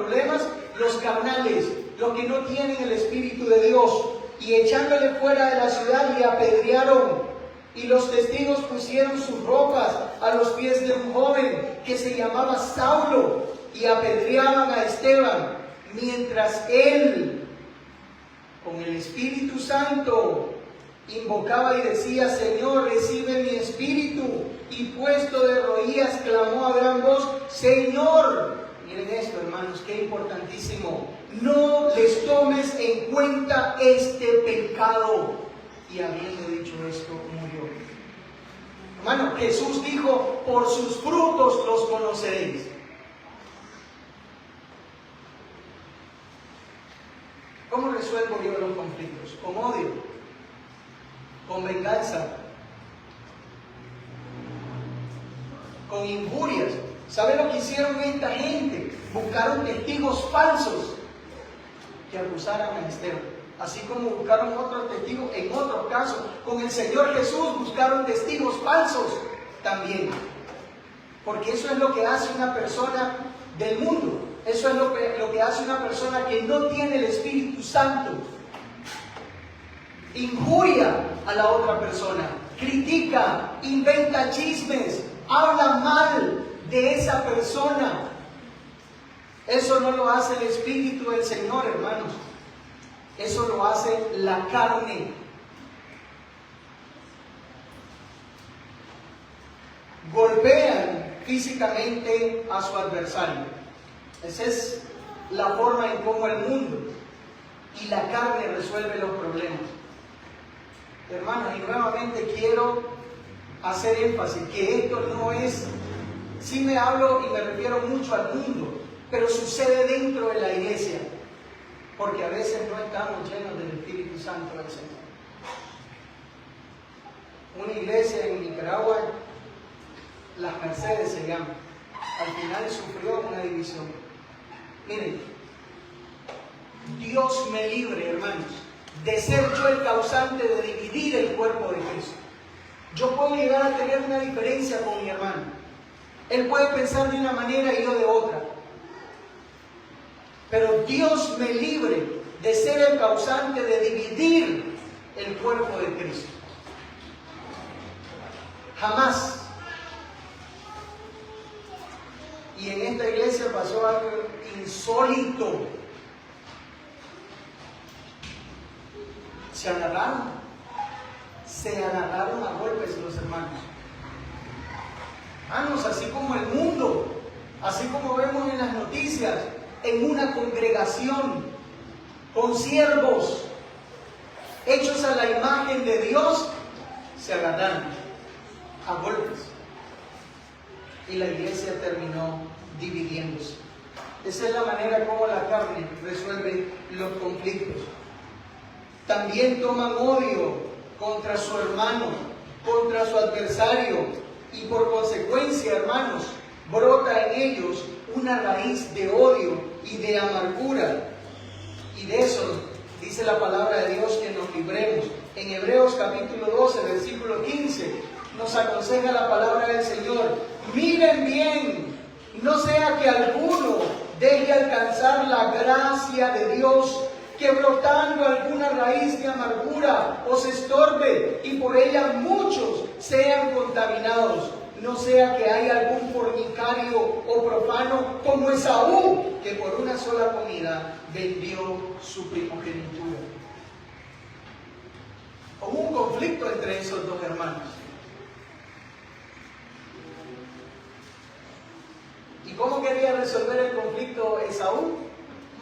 problemas? Los carnales, los que no tienen el Espíritu de Dios. Y echándole fuera de la ciudad le apedrearon. Y los testigos pusieron sus ropas a los pies de un joven que se llamaba Saulo y apedreaban a Esteban, mientras él, con el Espíritu Santo, invocaba y decía: Señor, recibe mi espíritu. Y puesto de rodillas clamó a gran voz: Señor. Miren esto, hermanos, qué importantísimo: no les tomes en cuenta este pecado. Y habiendo dicho esto, murió. Hermano, Jesús dijo: por sus frutos los conoceréis. ¿Cómo resuelvo yo los conflictos? Con odio, con venganza, con injurias. ¿Sabe lo que hicieron esta gente? Buscaron testigos falsos que acusaran a Esteban. Así como buscaron otros testigos en otros casos. Con el Señor Jesús buscaron testigos falsos también. Porque eso es lo que hace una persona del mundo. Eso es lo que hace una persona que no tiene el Espíritu Santo. Injuria a la otra persona, critica, inventa chismes, habla mal de esa persona. Eso no lo hace el Espíritu del Señor, hermanos. Eso lo hace la carne. Golpean físicamente a su adversario. Esa es la forma en cómo el mundo y la carne resuelve los problemas. Hermanos, y nuevamente quiero hacer énfasis que esto no es, sí me hablo y me refiero mucho al mundo, pero sucede dentro de la iglesia, porque a veces no estamos llenos del Espíritu Santo del Señor. Una iglesia en Nicaragua, Las Mercedes se llama, al final sufrió una división. Miren, Dios me libre, hermanos, de ser yo el causante de dividir el cuerpo de Cristo. Yo puedo llegar a tener una diferencia con mi hermano. Él puede pensar de una manera y yo de otra. Pero Dios me libre de ser el causante de dividir el cuerpo de Cristo. Jamás. Y en esta iglesia pasó algo insólito. Se agarraron a golpes los hermanos. Hermanos, así como el mundo, así como vemos en las noticias, en una congregación con siervos hechos a la imagen de Dios, se agarraron a golpes. Y la iglesia terminó dividiéndose. Esa es la manera como la carne resuelve los conflictos. También toman odio contra su hermano, contra su adversario, y por consecuencia, hermanos, brota en ellos una raíz de odio y de amargura. Y de eso dice la palabra de Dios que nos libremos. En Hebreos capítulo 12, versículo 15, nos aconseja la palabra del Señor: miren bien, no sea que alguno deje alcanzar la gracia de Dios, que brotando alguna raíz de amargura os estorbe y por ella muchos sean contaminados. No sea que haya algún fornicario o profano como Esaú, que por una sola comida vendió su primogenitura. Hubo un conflicto entre esos dos hermanos. ¿Y cómo quería resolver el conflicto Esaú?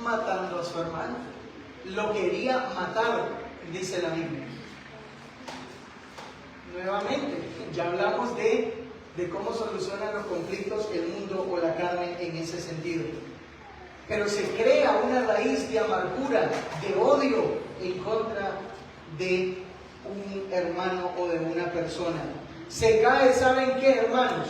Matando a su hermano. Lo quería matar, dice la Biblia. Nuevamente, ya hablamos de cómo solucionan los conflictos el mundo o la carne en ese sentido. Pero se crea una raíz de amargura, de odio en contra de un hermano o de una persona. Se cae, ¿saben qué, hermanos?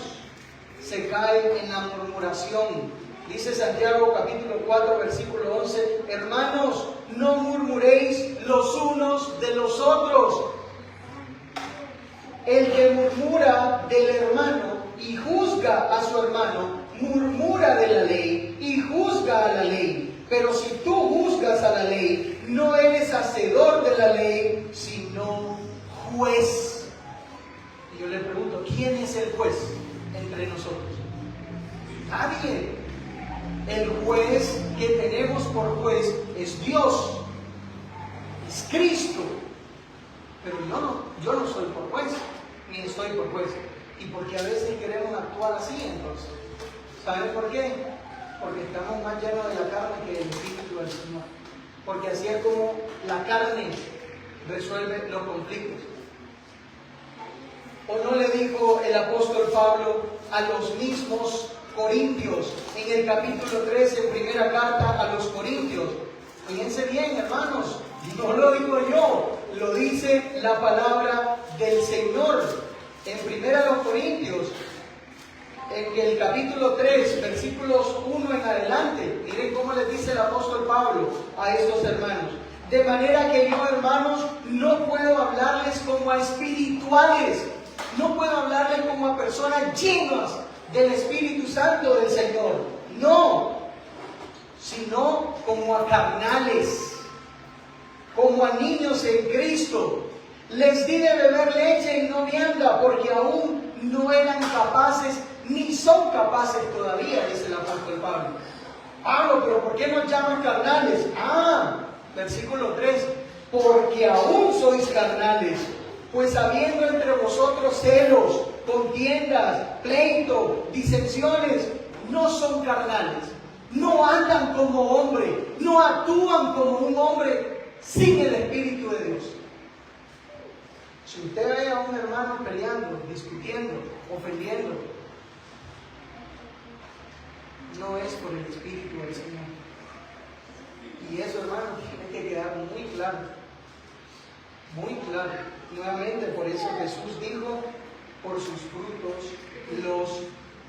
Se cae en la murmuración. Dice Santiago capítulo 4 versículo 11: hermanos, no murmuréis los unos de los otros. El que murmura del hermano y juzga a su hermano, murmura de la ley y juzga a la ley. Pero si tú juzgas a la ley, no eres hacedor de la ley, sino juez. Y yo le pregunto, ¿quién es el juez entre nosotros? Nadie. El juez que tenemos por juez es Dios, es Cristo. Pero yo no soy por juez, ni estoy por juez. Y porque a veces queremos actuar así, entonces. ¿Saben por qué? Porque estamos más llenos de la carne que del Espíritu del Señor. Porque así es como la carne resuelve los conflictos. ¿O no le dijo el apóstol Pablo a los mismos Corintios en el capítulo 13, primera carta a los Corintios? Fíjense bien, hermanos, no lo digo yo, lo dice la palabra del Señor. En primera los Corintios, en el capítulo 3, versículos 1 en adelante, miren cómo les dice el apóstol Pablo a estos hermanos. De manera que yo, hermanos, no puedo hablarles como a espirituales, no puedo hablarles como a personas llenas del Espíritu Santo del Señor, no, sino como a carnales, como a niños en Cristo. Les di de beber leche y no vianda, porque aún no eran capaces, ni son capaces todavía, dice el apóstol Pablo. Pablo, pero ¿por qué nos llaman carnales? Versículo 3, porque aún sois carnales, pues habiendo entre vosotros celos, contiendas, pleito, disensiones, no son carnales, no andan como hombre, no actúan como un hombre sin el Espíritu de Dios. Si usted ve a un hermano peleando, discutiendo, ofendiendo, no es por el Espíritu del Señor. Y eso, hermano, tiene que quedar muy claro. Muy claro. Nuevamente, por eso Jesús dijo, por sus frutos los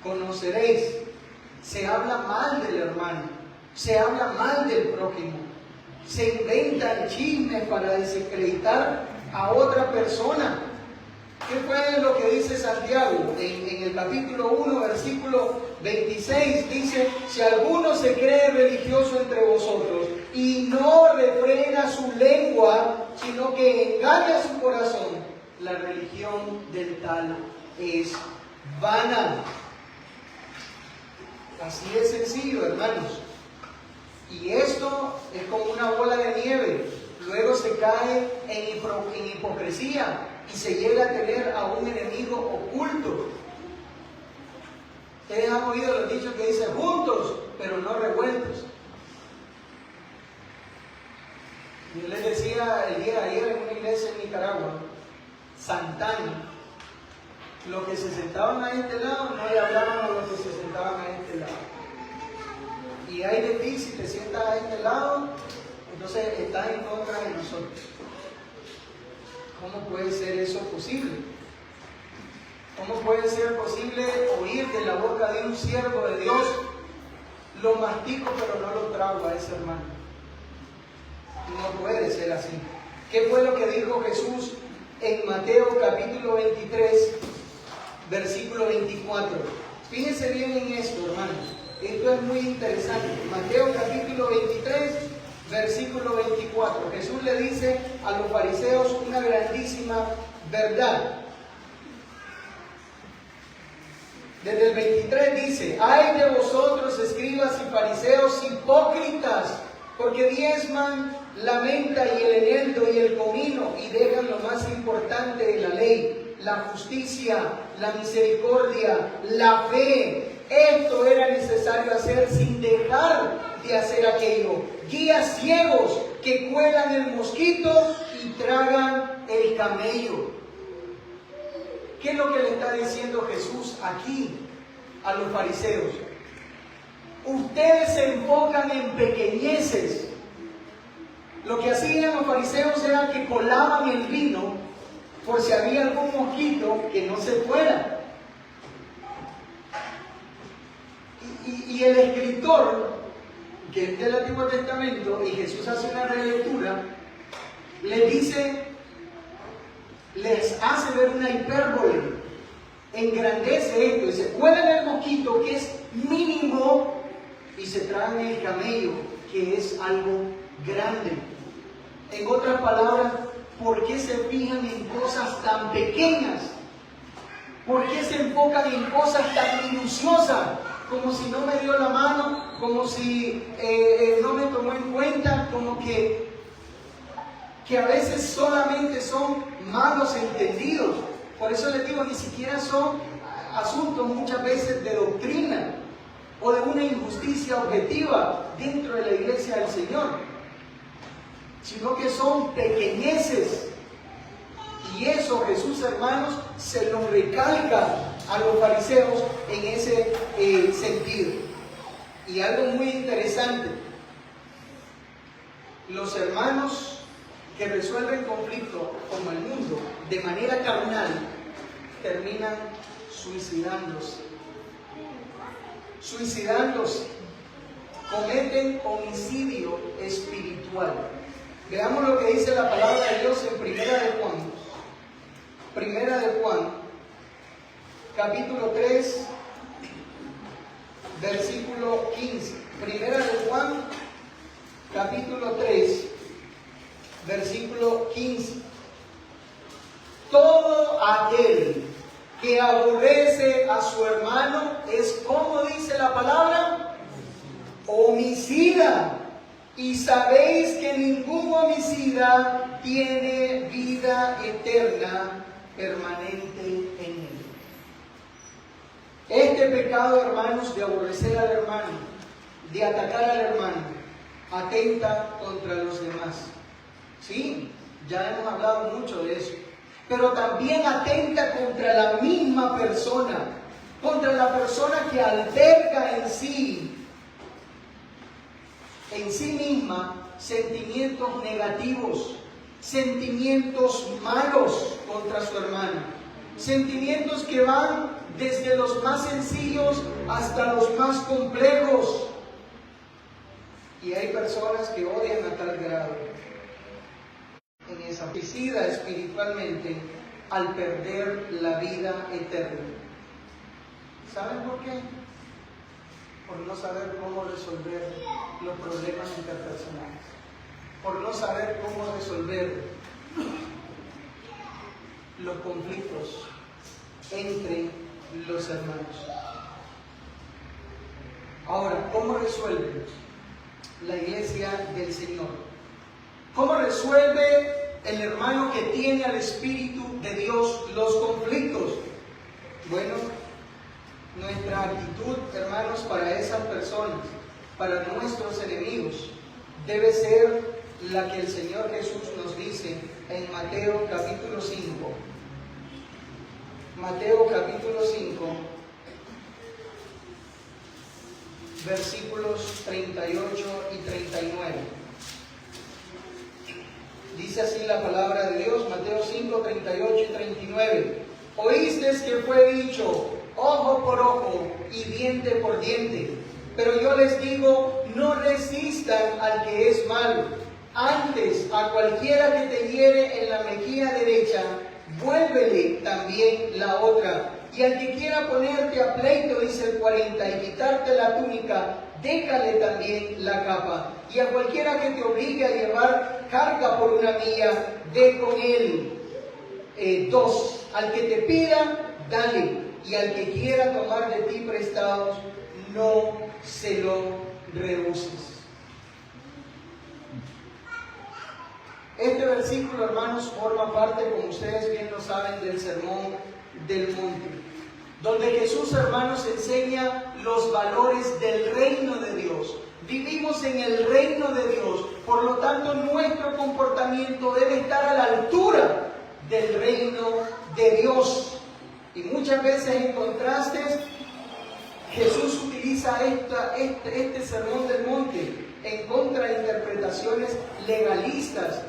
conoceréis. Se habla mal del hermano, se habla mal del prójimo, se inventan chismes para desacreditar a otra persona. ¿Qué fue lo que dice Santiago? En el capítulo 1, versículo 26, dice: si alguno se cree religioso entre vosotros y no refrena su lengua, sino que engaña su corazón, la religión del tal es vana. Así es sencillo, hermanos. Y esto es como una bola de nieve. Luego se cae en hipocresía y se llega a tener a un enemigo oculto. Ustedes han oído los dichos que dicen juntos, pero no revueltos. Yo les decía el día de ayer en una iglesia en Nicaragua, Santana, los que se sentaban a este lado no le hablaban a los que se sentaban a este lado. Y hay de ti, si te sientas a este lado, entonces estás en contra de nosotros. ¿Cómo puede ser eso posible? ¿Cómo puede ser posible oír de la boca de un siervo de Dios: lo mastico pero no lo trago a ese hermano? No puede ser así. ¿Qué fue lo que dijo Jesús en Mateo capítulo 23, versículo 24? Fíjense bien en esto, hermanos. Esto es muy interesante. Mateo capítulo 23, versículo 24. Jesús le dice a los fariseos una grandísima verdad. Desde el 23 dice: ay de vosotros, escribas y fariseos hipócritas, porque diezman la menta y el eneldo y el comino, y dejan lo más importante de la ley, la justicia, la misericordia, la fe. Esto era necesario hacer sin dejar de hacer aquello. Guías ciegos que cuelan el mosquito y tragan el camello. ¿Qué es lo que le está diciendo Jesús aquí a los fariseos? Ustedes se enfocan en pequeñeces. Lo que hacían los fariseos era que colaban el vino por si había algún mosquito que no se fuera. Y el escritor, que es del Antiguo Testamento, y Jesús hace una relectura, les dice, les hace ver una hipérbole, engrandece esto, dice: cuelan el mosquito, que es mínimo y se tragan el camello, que es algo grande. En otras palabras, ¿por qué se fijan en cosas tan pequeñas? ¿Por qué se enfocan en cosas tan minuciosas? Como si no me dio la mano, como si no me tomó en cuenta, como que a veces solamente son malos entendidos. Por eso les digo, ni siquiera son asuntos muchas veces de doctrina o de una injusticia objetiva dentro de la iglesia del Señor, sino que son pequeñeces. Y eso Jesús, hermanos, se lo recalca a los fariseos en ese sentido. Y algo muy interesante, los hermanos que resuelven conflictos como el mundo de manera carnal terminan suicidándose. Cometen homicidio espiritual. Veamos lo que dice la palabra de Dios en Primera de Juan, capítulo 3, versículo 15. Primera de Juan, capítulo 3, versículo 15. Todo aquel que aborrece a su hermano es, como dice la palabra, homicida. Y sabéis que ningún homicida tiene vida eterna permanente en él. Este pecado, hermanos, de aborrecer al hermano, de atacar al hermano, atenta contra los demás. Sí, ya hemos hablado mucho de eso. Pero también atenta contra la misma persona, contra la persona que alberga en sí misma sentimientos negativos, sentimientos malos contra su hermano, sentimientos que van desde los más sencillos hasta los más complejos. Y hay personas que odian a tal grado en esa suicida espiritualmente al perder la vida eterna. ¿Saben por qué? Por no saber cómo resolver los problemas interpersonales, por no saber cómo resolver los conflictos entre los hermanos. Ahora, ¿cómo resuelve la iglesia del Señor? ¿Cómo resuelve el hermano que tiene al Espíritu de Dios los conflictos? Bueno, nuestra actitud, hermanos, para esas personas, para nuestros enemigos, debe ser la que el Señor Jesús nos dice en Mateo capítulo 5. Mateo capítulo 5, versículos 38 y 39. Dice así la palabra de Dios, Mateo 5, 38 y 39. Oísteis que fue dicho, ojo por ojo y diente por diente. Pero yo les digo, no resistan al que es malo. Antes, a cualquiera que te hiere en la mejilla derecha, vuélvele también la otra. Y al que quiera ponerte a pleito, dice el 40, y quitarte la túnica, déjale también la capa. Y a cualquiera que te obligue a llevar carga por una milla, ve con él 2. Al que te pida, dale. Y al que quiera tomar de ti prestados, no se lo rehuses. Este versículo, hermanos, forma parte, como ustedes bien lo saben, del Sermón del Monte, donde Jesús, hermanos, enseña los valores del reino de Dios. Vivimos en el reino de Dios, por lo tanto nuestro comportamiento debe estar a la altura del reino de Dios. Y muchas veces en contrastes, Jesús utiliza este sermón del monte en contra de interpretaciones legalistas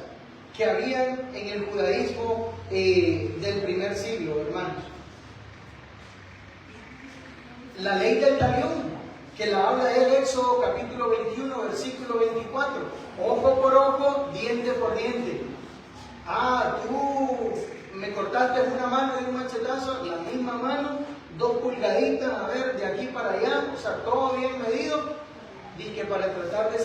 que habían en el judaísmo del primer siglo, hermanos. La ley del talión, que la habla el Éxodo capítulo 21, versículo 24. Ojo por ojo, diente por diente. Tú me cortaste una mano de un machetazo, la misma mano, 2 pulgaditas, a ver, de aquí para allá, o sea, todo bien medido. dije para tratar de